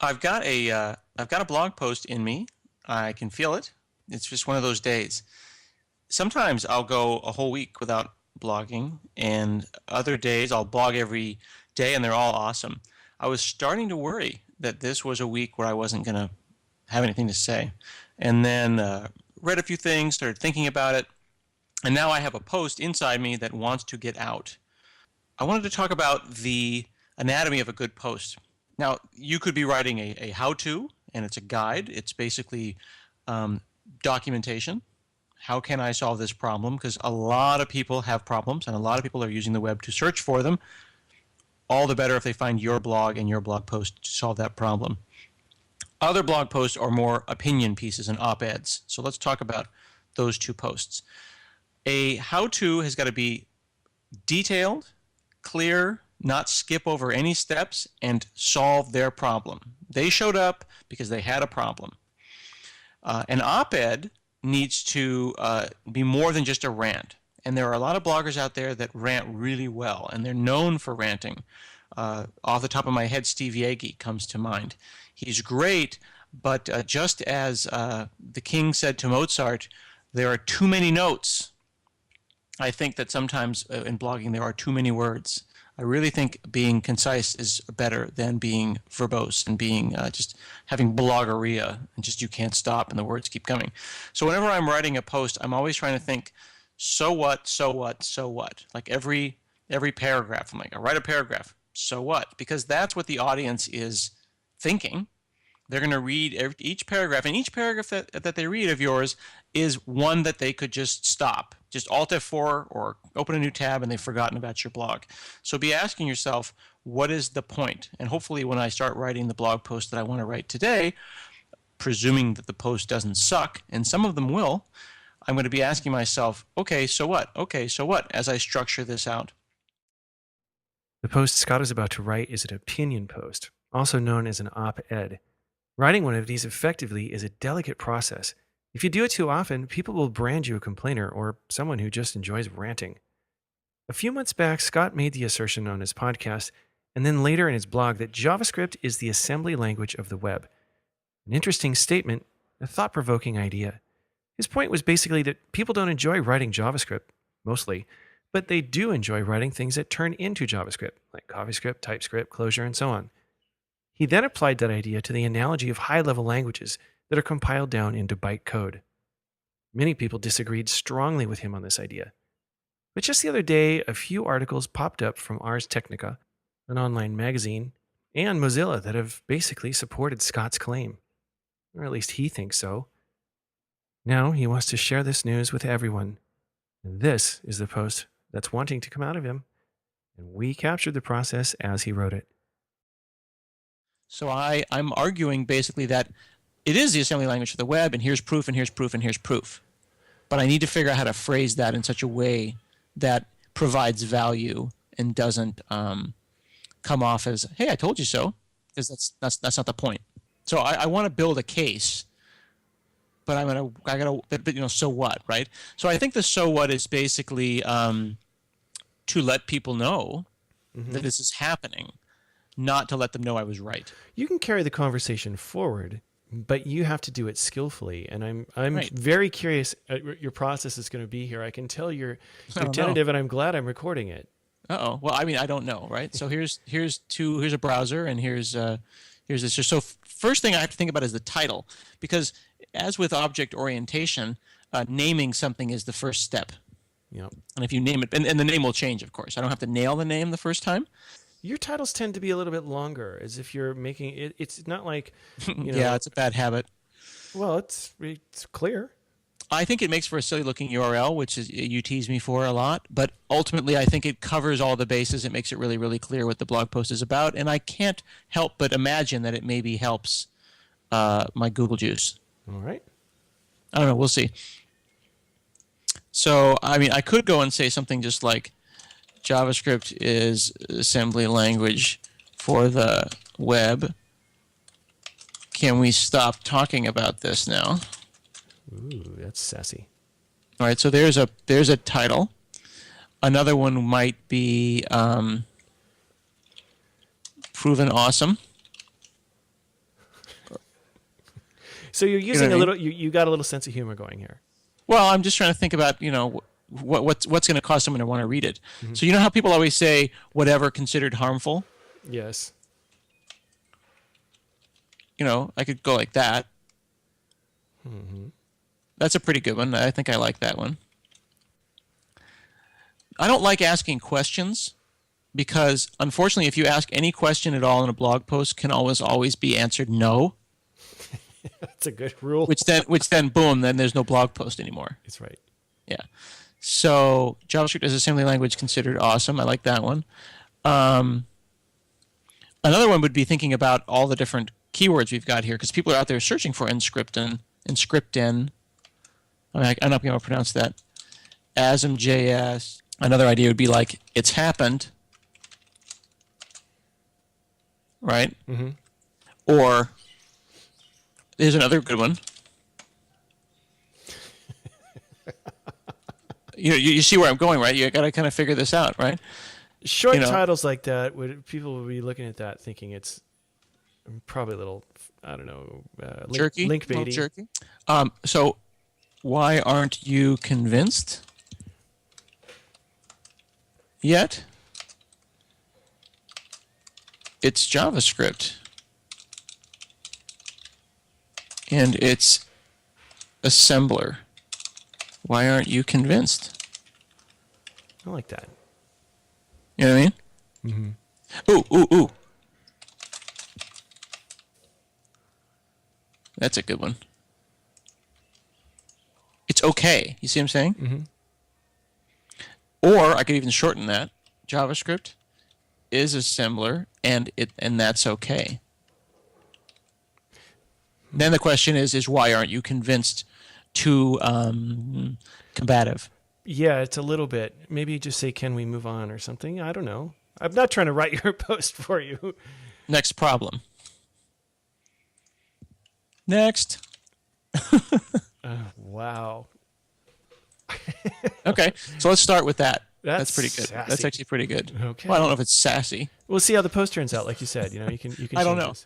I've got a blog post in me. I can feel it. It's just one of those days. Sometimes I'll go a whole week without blogging, and other days I'll blog every day, and they're all awesome. I was starting to worry that this was a week where I wasn't going to have anything to say, and then read a few things, started thinking about it, and now I have a post inside me that wants to get out. I wanted to talk about the anatomy of a good post. Now, you could be writing a how-to, and it's a guide. It's basically documentation. How can I solve this problem? Because a lot of people have problems, and a lot of people are using the web to search for them. All the better if they find your blog and your blog post to solve that problem. Other blog posts are more opinion pieces and op-eds. So let's talk about those two posts. A how-to has got to be detailed, clear, not skip over any steps, and solve their problem. They showed up because they had a problem. An op-ed needs to be more than just a rant. And there are a lot of bloggers out there that rant really well, and they're known for ranting. Off the top of my head, Steve Yagi comes to mind. He's great, but just as the king said to Mozart, there are too many notes. I think that sometimes in blogging there are too many words. I really think being concise is better than being verbose and being just having bloggeria and just you can't stop and the words keep coming. So whenever I'm writing a post, I'm always trying to think, so what, so what, so what? Like every paragraph, I'm like, I write a paragraph, so what? Because that's what the audience is thinking. They're going to read each paragraph, and each paragraph that they read of yours is one that they could just stop. Just Alt F4 or open a new tab and they've forgotten about your blog. So be asking yourself, what is the point? And hopefully when I start writing the blog post that I want to write today, presuming that the post doesn't suck, and some of them will, I'm going to be asking myself, okay, so what? Okay, so what? As I structure this out. The post Scott is about to write is an opinion post, also known as an op-ed. Writing one of these effectively is a delicate process. If you do it too often, people will brand you a complainer or someone who just enjoys ranting. A few months back, Scott made the assertion on his podcast and then later in his blog that JavaScript is the assembly language of the web. An interesting statement, a thought-provoking idea. His point was basically that people don't enjoy writing JavaScript, mostly, but they do enjoy writing things that turn into JavaScript, like CoffeeScript, TypeScript, Clojure, and so on. He then applied that idea to the analogy of high-level languages that are compiled down into bytecode. Many people disagreed strongly with him on this idea. But just the other day, a few articles popped up from Ars Technica, an online magazine, and Mozilla that have basically supported Scott's claim. Or at least he thinks so. Now he wants to share this news with everyone. And this is the post that's wanting to come out of him. And we captured the process as he wrote it. So I'm arguing basically that it is the assembly language for the web, and here's proof, and here's proof, and here's proof. But I need to figure out how to phrase that in such a way that provides value and doesn't come off as, hey, I told you so, because that's not the point. So I want to build a case, but so what, right? So I think the so what is basically to let people know that this is happening, not to let them know I was right. You can carry the conversation forward, but you have to do it skillfully. And I'm Right. very curious at what your process is going to be here. I can tell you're tentative, and I'm glad I'm recording it. Uh-oh. Well, I mean, I don't know, right? So here's a browser, and here's this. So first thing I have to think about is the title, because as with object orientation, naming something is the first step. Yep. And if you name it, and the name will change, of course. I don't have to nail the name the first time. Your titles tend to be a little bit longer, as if you're making it. It's not like, Yeah, it's a bad habit. Well, it's clear. I think it makes for a silly-looking URL, which is you tease me for a lot. But ultimately, I think it covers all the bases. It makes it really, really clear what the blog post is about. And I can't help but imagine that it maybe helps my Google juice. All right. I don't know. We'll see. So, I mean, I could go and say something just like, JavaScript is assembly language for the web. Can we stop talking about this now? Ooh, that's sassy. All right, so there's a title. Another one might be proven awesome. So you're You know using what I a mean? little. You got a little sense of humor going here. Well, I'm just trying to think about, what's going to cause someone to want to read it. So you know how people always say whatever considered harmful? Yes. I could go like that. That's a pretty good one. I think I like that one. I don't like asking questions because, unfortunately, if you ask any question at all in a blog post, can always be answered no, That's a good rule. which then boom, then there's no blog post anymore. It's right. Yeah. So JavaScript as assembly language considered awesome. I like that one. Another one would be thinking about all the different keywords we've got here because people are out there searching for inscriptin. I'm not going to pronounce that. ASM.js. Another idea would be like, it's happened, right? Mm-hmm. Or, there's another good one. You see where I'm going, right? You got to kind of figure this out, right? Short titles like that, people would be looking at that thinking it's probably a little, I don't know, Jerky? link Little baity. jerky? So, why aren't you convinced yet? It's JavaScript. And it's assembler. Why aren't you convinced? I like that. You know what I mean? Ooh. That's a good one. It's okay. You see what I'm saying? Mm-hmm. Or I could even shorten that. JavaScript is assembler, and that's okay. Then the question is why aren't you convinced too combative? Yeah, it's a little bit. Maybe just say, "Can we move on?" or something. I don't know. I'm not trying to write your post for you. Next problem. Next. Wow. Okay, so let's start with that. That's That's pretty good. sassy. That's actually pretty good. Okay. Well, I don't know if it's sassy. We'll see how the post turns out. Like you said, you can. I don't change know. this.